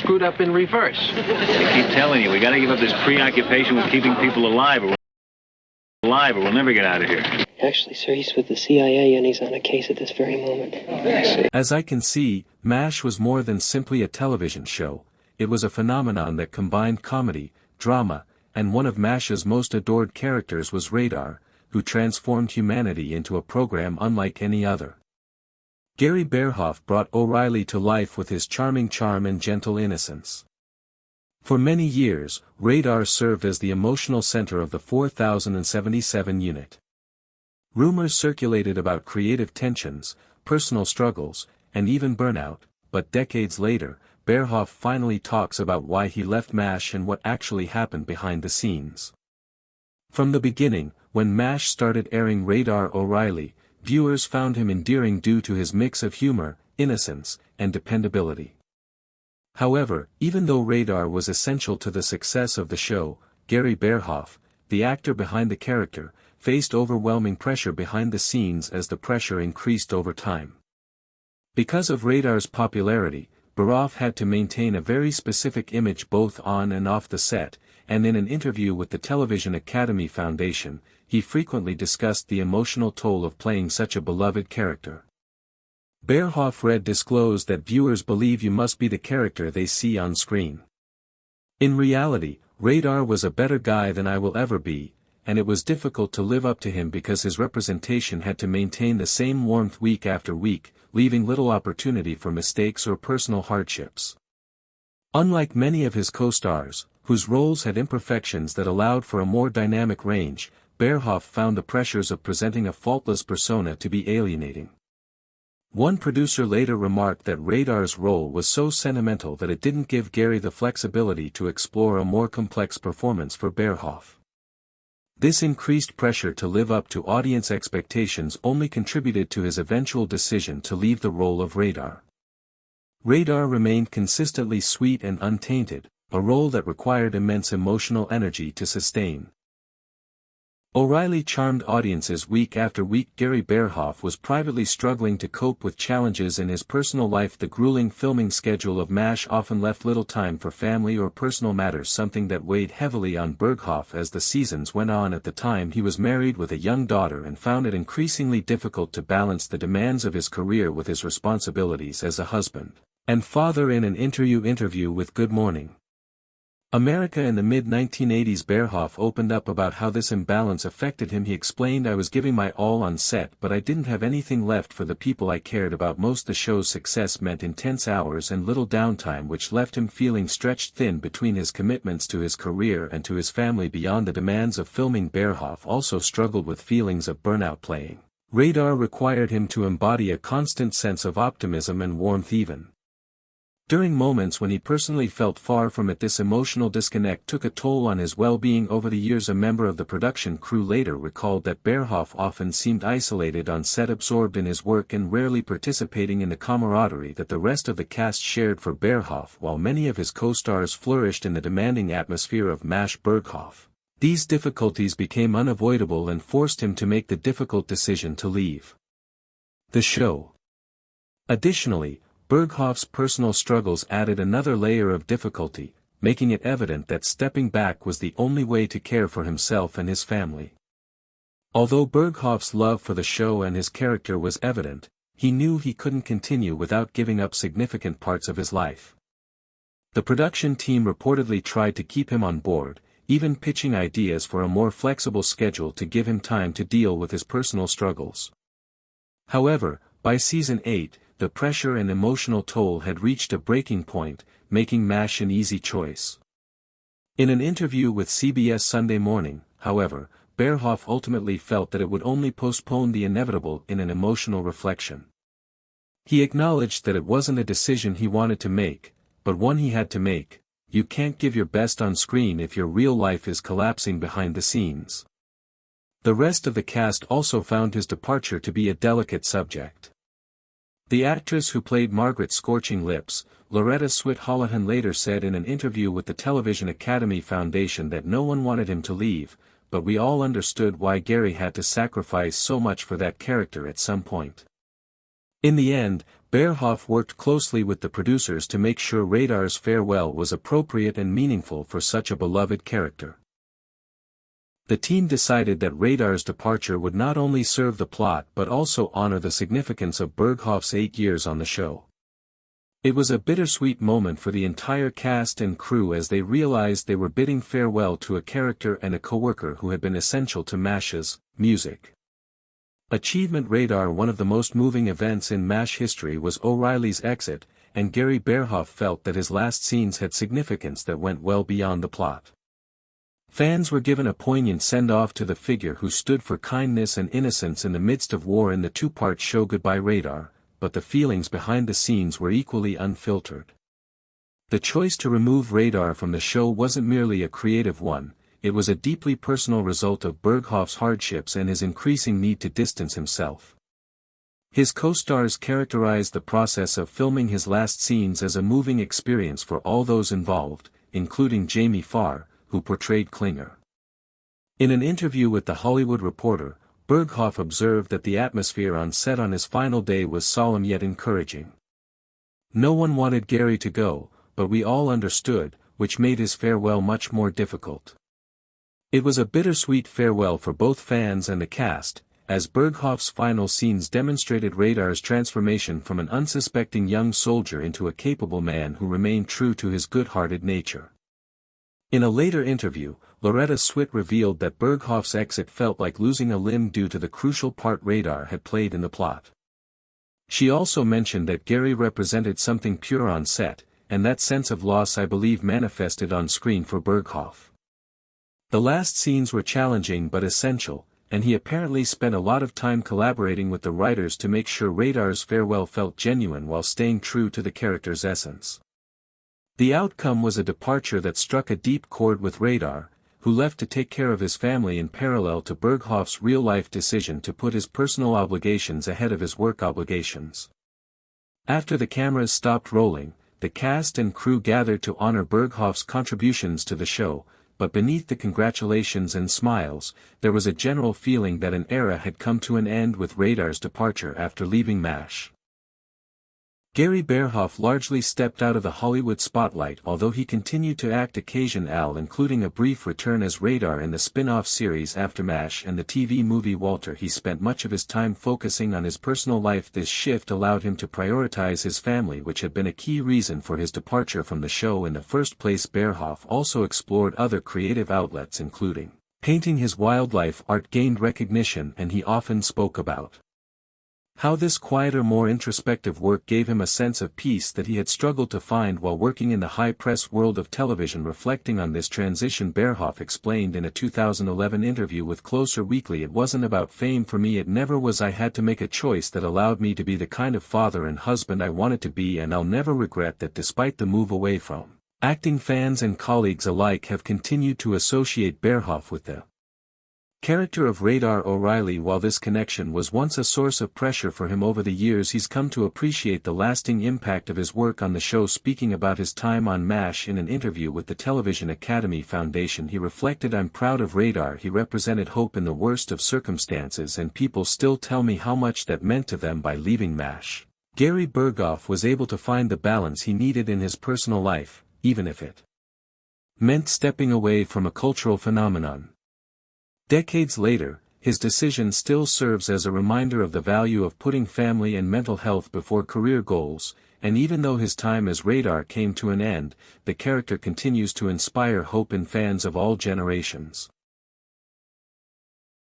screwed up in reverse. I keep telling you, we got to give up this preoccupation with keeping people alive, or we'll never get out of here. Actually, sir, he's with the CIA and he's on a case at this very moment. As I can see, MASH was more than simply a television show. It was a phenomenon that combined comedy, drama, and one of MASH's most adored characters was Radar, who transformed humanity into a program unlike any other. Gary Burghoff brought O'Reilly to life with his charming charm and gentle innocence. For many years, Radar served as the emotional center of the 4077 unit. Rumors circulated about creative tensions, personal struggles, and even burnout, but decades later, Burghoff finally talks about why he left MASH and what actually happened behind the scenes. From the beginning, when MASH started airing Radar O'Reilly, viewers found him endearing due to his mix of humor, innocence, and dependability. However, even though Radar was essential to the success of the show, Gary Burghoff, the actor behind the character, faced overwhelming pressure behind the scenes as the pressure increased over time. Because of Radar's popularity, Burghoff had to maintain a very specific image both on and off the set, and in an interview with the Television Academy Foundation, he frequently discussed the emotional toll of playing such a beloved character. Burghoff disclosed that viewers believe you must be the character they see on screen. In reality, Radar was a better guy than I will ever be, and it was difficult to live up to him because his representation had to maintain the same warmth week after week, leaving little opportunity for mistakes or personal hardships. Unlike many of his co-stars, whose roles had imperfections that allowed for a more dynamic range, Burghoff found the pressures of presenting a faultless persona to be alienating. One producer later remarked that Radar's role was so sentimental that it didn't give Gary the flexibility to explore a more complex performance for Burghoff. This increased pressure to live up to audience expectations only contributed to his eventual decision to leave the role of Radar. Radar remained consistently sweet and untainted, a role that required immense emotional energy to sustain. O'Reilly charmed audiences week after week. Gary Burghoff was privately struggling to cope with challenges in his personal life. The grueling filming schedule of MASH often left little time for family or personal matters, something that weighed heavily on Burghoff as the seasons went on. At the time, he was married with a young daughter and found it increasingly difficult to balance the demands of his career with his responsibilities as a husband and father. In an interview with Good Morning America in the mid-1980s, Burghoff opened up about how this imbalance affected him. He explained, "I was giving my all on set, but I didn't have anything left for the people I cared about most. The show's success meant intense hours and little downtime, which left him feeling stretched thin between his commitments to his career and to his family beyond the demands of filming." Burghoff also struggled with feelings of burnout. Playing Radar required him to embody a constant sense of optimism and warmth even during moments when he personally felt far from it. This emotional disconnect took a toll on his well-being over the years. A member of the production crew later recalled that Burghoff often seemed isolated on set, absorbed in his work and rarely participating in the camaraderie that the rest of the cast shared. For Burghoff, while many of his co-stars flourished in the demanding atmosphere of MASH, Burghoff, these difficulties became unavoidable and forced him to make the difficult decision to leave the show. Additionally, Burghoff's personal struggles added another layer of difficulty, making it evident that stepping back was the only way to care for himself and his family. Although Burghoff's love for the show and his character was evident, he knew he couldn't continue without giving up significant parts of his life. The production team reportedly tried to keep him on board, even pitching ideas for a more flexible schedule to give him time to deal with his personal struggles. However, by season 8, the pressure and emotional toll had reached a breaking point, making MASH an easy choice. In an interview with CBS Sunday Morning, however, Burghoff ultimately felt that it would only postpone the inevitable. In an emotional reflection, he acknowledged that it wasn't a decision he wanted to make, but one he had to make. You can't give your best on screen if your real life is collapsing behind the scenes. The rest of the cast also found his departure to be a delicate subject. The actress who played Margaret Scorching Lips, Loretta Swit Holohan, later said in an interview with the Television Academy Foundation that no one wanted him to leave, but we all understood why Gary had to sacrifice so much for that character at some point. In the end, Burghoff worked closely with the producers to make sure Radar's farewell was appropriate and meaningful for such a beloved character. The team decided that Radar's departure would not only serve the plot but also honor the significance of Burghoff's 8 years on the show. It was a bittersweet moment for the entire cast and crew as they realized they were bidding farewell to a character and a coworker who had been essential to MASH's music. Achievement Radar. One of the most moving events in MASH history was O'Reilly's exit, and Gary Burghoff felt that his last scenes had significance that went well beyond the plot. Fans were given a poignant send-off to the figure who stood for kindness and innocence in the midst of war in the two-part show Goodbye Radar, but the feelings behind the scenes were equally unfiltered. The choice to remove Radar from the show wasn't merely a creative one, it was a deeply personal result of Burghoff's hardships and his increasing need to distance himself. His co-stars characterized the process of filming his last scenes as a moving experience for all those involved, including Jamie Farr, who portrayed Klinger. In an interview with The Hollywood Reporter, Burghoff observed that the atmosphere on set on his final day was solemn yet encouraging. No one wanted Gary to go, but we all understood, which made his farewell much more difficult. It was a bittersweet farewell for both fans and the cast, as Burghoff's final scenes demonstrated Radar's transformation from an unsuspecting young soldier into a capable man who remained true to his good-hearted nature. In a later interview, Loretta Swit revealed that Burghoff's exit felt like losing a limb due to the crucial part Radar had played in the plot. She also mentioned that Gary represented something pure on set, and that sense of loss I believe manifested on screen for Burghoff. The last scenes were challenging but essential, and he apparently spent a lot of time collaborating with the writers to make sure Radar's farewell felt genuine while staying true to the character's essence. The outcome was a departure that struck a deep chord with Radar, who left to take care of his family in parallel to Burghoff's real-life decision to put his personal obligations ahead of his work obligations. After the cameras stopped rolling, the cast and crew gathered to honor Burghoff's contributions to the show, but beneath the congratulations and smiles, there was a general feeling that an era had come to an end with Radar's departure after leaving MASH. Gary Burghoff largely stepped out of the Hollywood spotlight, although he continued to act occasionally, including a brief return as Radar in the spin-off series after MASH and the TV movie Walter. He spent much of his time focusing on his personal life. This shift allowed him to prioritize his family, which had been a key reason for his departure from the show in the first place. Burghoff also explored other creative outlets, including painting. His wildlife art gained recognition, and he often spoke about how this quieter, more introspective work gave him a sense of peace that he had struggled to find while working in the high-press world of television. Reflecting on this transition, Burghoff explained in a 2011 interview with Closer Weekly, "It wasn't about fame for me, it never was. I had to make a choice that allowed me to be the kind of father and husband I wanted to be, and I'll never regret that." Despite the move away from acting, fans and colleagues alike have continued to associate Burghoff with the character of Radar O'Reilly. While this connection was once a source of pressure for him, over the years he's come to appreciate the lasting impact of his work on the show. Speaking about his time on MASH in an interview with the Television Academy Foundation, he reflected, "I'm proud of Radar. He represented hope in the worst of circumstances, and people still tell me how much that meant to them by leaving MASH." Gary Burghoff was able to find the balance he needed in his personal life, even if it meant stepping away from a cultural phenomenon. Decades later, his decision still serves as a reminder of the value of putting family and mental health before career goals, and even though his time as Radar came to an end, the character continues to inspire hope in fans of all generations.